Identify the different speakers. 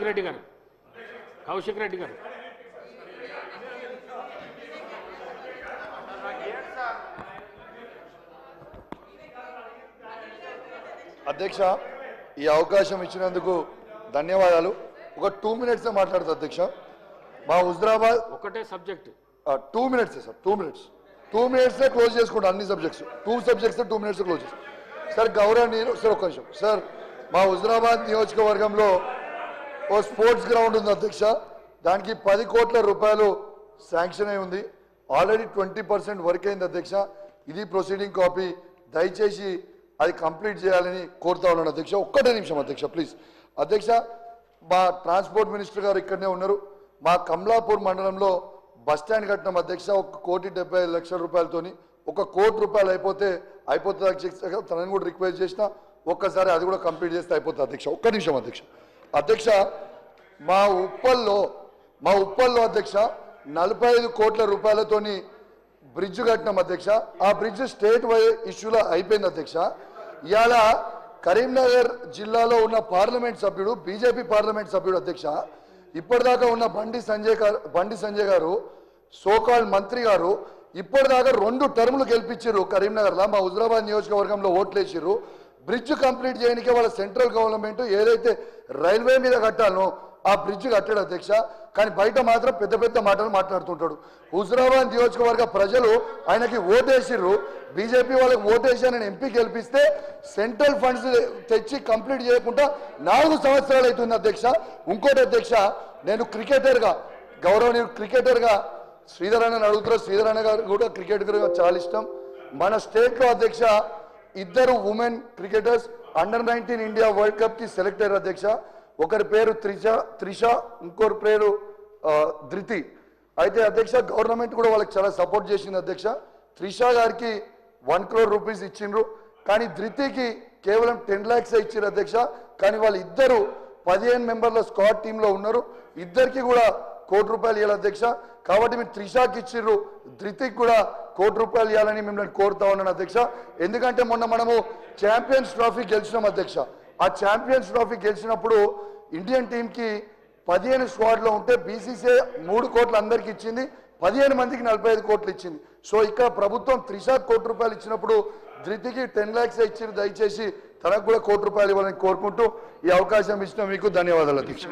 Speaker 1: రెడ్డి గారు కౌశిక్ రెడ్డి గారు
Speaker 2: అధ్యక్ష ఈ అవకాశం ఇచ్చినందుకు ధన్యవాదాలు. ఒక 2 minutes మాట్లాడుతా అధ్యక్ష. మా హుజరాబాద్
Speaker 1: ఒకటే subject
Speaker 2: 2 minutes sir, 2 minutes 2 minutes close చేసుకుంటాం అన్ని సబ్జెక్ట్స్. 2 subjects 2 minutes క్లోజ్ చేస్తాం సార్. గౌరవనీయులు సార్ ఒక్క నిమిషం సార్. మా హుజరాబాద్ నియోజకవర్గంలో ఓ స్పోర్ట్స్ గ్రౌండ్ ఉంది అధ్యక్ష. దానికి 10 కోట్ల రూపాయలు శాంక్షన్ అయి ఉంది. ఆల్రెడీ 20% వర్క్ అయింది అధ్యక్ష. ఇది ప్రొసీడింగ్ కాపీ. దయచేసి అది కంప్లీట్ చేయాలని కోరుతా ఉన్నాను అధ్యక్ష. ఒక్కటే నిమిషం అధ్యక్ష ప్లీజ్. అధ్యక్ష మా ట్రాన్స్పోర్ట్ మినిస్టర్ గారు ఇక్కడనే ఉన్నారు. మా కమలాపూర్ మండలంలో బస్టాండ్ కట్టినాం అధ్యక్ష. 1,75,00,000 రూపాయలతోని. 1 కోటి రూపాయలు అయిపోతుంది అధ్యక్ష. తనని కూడా రిక్వెస్ట్ చేసిన ఒక్కసారి అది కూడా కంప్లీట్ చేస్తే అయిపోతుంది అధ్యక్ష. ఒక్క నిమిషం అధ్యక్ష. అధ్యక్ష మా ఉప్పల్లో అధ్యక్ష 45 కోట్ల రూపాయలతోని బ్రిడ్జ్ కట్టినాం అధ్యక్ష. ఆ బ్రిడ్జ్ స్టేట్ ఇష్యూలో అయిపోయింది అధ్యక్ష. ఇవాళ కరీంనగర్ జిల్లాలో ఉన్న పార్లమెంట్ సభ్యుడు, బీజేపీ పార్లమెంట్ సభ్యుడు అధ్యక్ష, ఇప్పటిదాకా ఉన్న బండి సంజయ్ గారు సోకాల్ మంత్రి గారు ఇప్పటిదాకా 2 టర్ములు గెలిపించారు కరీంనగర్లో. మా హుజరాబాద్ నియోజకవర్గంలో ఓట్లేసారు. బ్రిడ్జ్ కంప్లీట్ చేయడానికే వాళ్ళ సెంట్రల్ గవర్నమెంట్ ఏదైతే రైల్వే మీద కట్టాలనో ఆ బ్రిడ్జ్ కట్టాడు అధ్యక్ష. కానీ బయట మాత్రం పెద్ద పెద్ద మాటలు మాట్లాడుతుంటాడు. హుజరాబాద్ నియోజకవర్గ ప్రజలు ఆయనకి ఓటేసిర్రు. బీజేపీ వాళ్ళకి ఓటేసి ఆయన ఎంపీ గెలిపిస్తే సెంట్రల్ ఫండ్స్ తెచ్చి కంప్లీట్ చేయకుండా 4 సంవత్సరాలు అవుతుంది అధ్యక్ష. ఇంకోటి అధ్యక్ష, నేను క్రికెటర్గా గౌరవనీయులు క్రికెటర్గా శ్రీధర్ అన్నని అడుగుతారు. శ్రీధర్ అన్న గారు కూడా క్రికెట్ చాలా ఇష్టం. మన స్టేట్లో అధ్యక్ష 2 women cricketers under nineteen India world కప్కి సెలెక్ట్ అయ్యారు అధ్యక్ష. ఒకరి పేరు త్రిష, ఇంకొకరి పేరు ధృతి. అయితే అధ్యక్ష గవర్నమెంట్ కూడా వాళ్ళకి చాలా సపోర్ట్ చేసింది అధ్యక్ష. త్రిష గారికి 1 crore రూపీస్ ఇచ్చిండ్రు. కానీ ధృతికి కేవలం 10 lakhs ఇచ్చారు అధ్యక్ష. కానీ వాళ్ళు ఇద్దరు 15 మెంబర్ల స్క్వాడ్ టీంలో ఉన్నారు. ఇద్దరికి కూడా 1 కోటి రూపాయలు ఇవ్వాలి అధ్యక్ష. కాబట్టి మీరు త్రిషాకి ఇచ్చిర్రు, ధృతికి కూడా 1 కోటి రూపాయలు ఇవ్వాలని మిమ్మల్ని కోరుతా ఉన్నాను అధ్యక్ష. ఎందుకంటే మొన్న మనము ఛాంపియన్స్ ట్రోఫీ గెలిచినాం అధ్యక్ష. ఆ ఛాంపియన్స్ ట్రోఫీ గెలిచినప్పుడు ఇండియన్ టీంకి 15 స్క్వాడ్లో ఉంటే బీసీసీఐ 3 కోట్లు అందరికి ఇచ్చింది, 15 మందికి 45 కోట్లు ఇచ్చింది. సో ఇక్కడ ప్రభుత్వం త్రిషాకి 1 కోటి రూపాయలు ఇచ్చినప్పుడు ధృతికి 10 lakhs ఇచ్చింది. దయచేసి తనకు కూడా 1 కోటి రూపాయలు ఇవ్వాలని కోరుకుంటూ ఈ అవకాశం ఇచ్చిన మీకు ధన్యవాదాలు అధ్యక్ష.